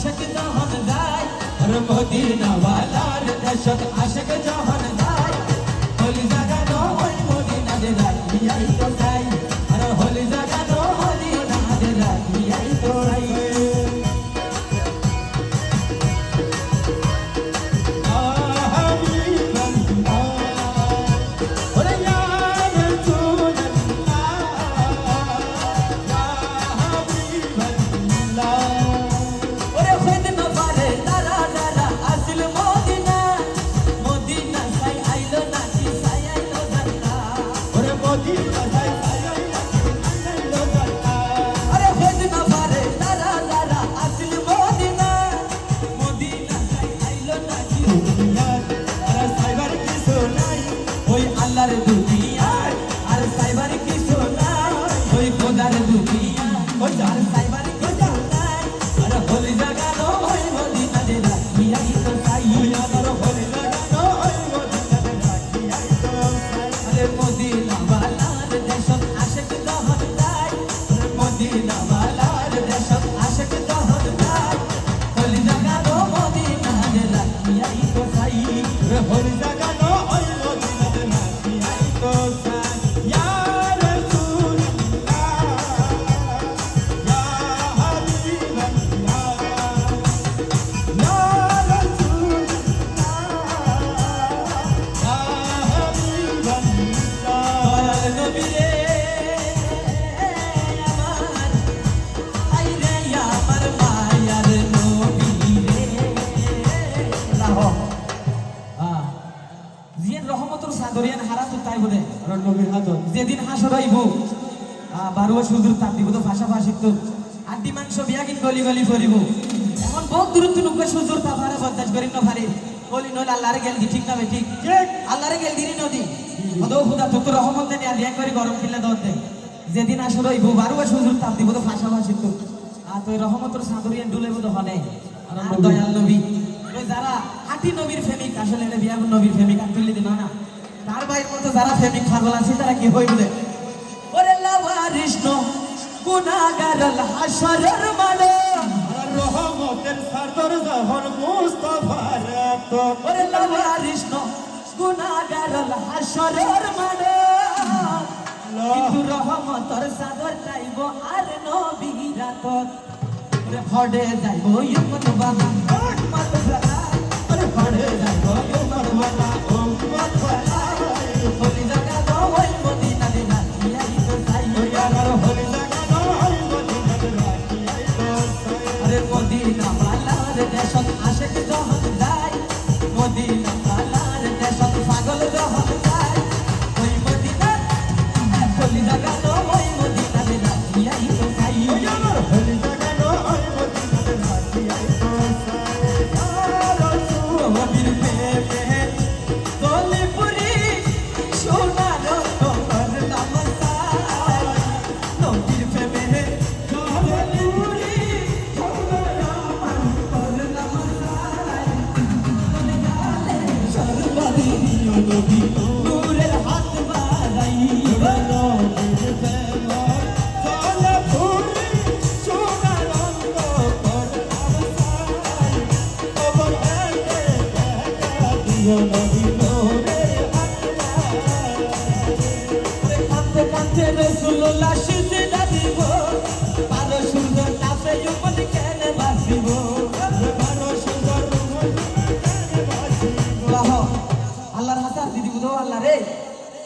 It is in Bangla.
আশিক যখন যায় আর মদিনা ওয়ালার দেশত আশিক যখন যায় হলি জাগানো ওই মদিনা দে রাখিয়াই তো যাই আর হলি জাগানো মদিনা দে রাখিয়াই তো যাই আল্লাহর দুনিয়া আর সাইবার কিছু নাই ওই খোদার দুনিয়া ওই আর সাইবার কিছু নাই আর হলি জাগানো ওই মদিনা দে রাখিয়াই তো চাই আর হলি জাগানো ওই মদিনা দে রাখিয়াই তো চাই আরে মদিনা ওয়ালার দেশত আশিক যখন যায় মদিনা ওয়ালার দেশত আশিক যখন যায় হলি জাগানো মদিনা দে রাখিয়াই তো চাই হলি জাগানো ওই মদিনা দে যেদিন হাসর হইব বারুয়া সুদূর তাপ দিব তো ভাষা ভাষিক তো আড্ডি মাংস বিয়া কিন গলি গলি ফরিব এখন বহুত দূরত্ব নুকে সুদূর তাফারে বরদাস্ত করি না পারি গলি নল আল্লাহরে গেল দি ঠিক না ঠিক আল্লাহরে গেল দিনি নদী হদো খুদা তো রহমত দেনি আর এক করে গরম কিল্লা দাও দে যেদিন হাসর হইব বারুয়া সুদূর তাপ দিব তো ভাষা ভাষিক তো তো রহমতের সাদরিয়া ডুলেব তো হনে আর দয়াল নবী ওই যারা আটি নবীর প্রেমিক আসলে এটা বিয়া নবীর প্রেমিক আর তুললে দিন না তার ভাইয়ের মতো যারা প্রেমিক পাগল আছে তারা কি হইবে ওরে লাওয়ারিস নো গুনাহগার আল হাশরের মালে আর রহমতের সাদর যখন মুস্তাফার তো ওরে লাওয়ারিস নো গুনাহগার আল হাশরের মালে কিন্তু রহমতের সাদর চাইবো আর নবীরা তো ওরে ফড়ে যাইবো ইউমত বাবা উম্মত বাবা ওরে ফড়ে যাইবো ইউমত বাবা উম্মত বাবা হলি জাগানো ওই মদিনা দে রাখিয়াই তো চাই আর হলি জাগানো ওই মদিনা দে রাখিয়াই তো চাই আরে মদিনা ওয়ালার দেশত আশিক যখন যায় মদিনা ওয়ালার দেশত পাগল যখন যায় ওই মদিনা হলি জাগানো ওই মদিনা দে রাখিয়াই তো চাই হলি জাগানো ওই মদিনা দে রাখিয়াই তো চাই আর রাসূল নবীর প্রেমে গলিপুরি সোনার তোমার নামসাই নবীর প্রেমে গলিপুরি সোনার তোমার নামসাই মনে গালে সর্বদি দিও নবী নূরের হাত বাড়াই নবীর প্রেমে গলিপুরি সোনার তোমার নামসাই খবর আগে দেখা দিও নবী কাঁদতে রাসূলুল্লাহ সিজদা দিব বারো সুন্দর নাচে উপর কেন বাসিব বারো সুন্দর কেন বাসিব আল্লাহর হাতে দিদি বুঝো আল্লাহ রে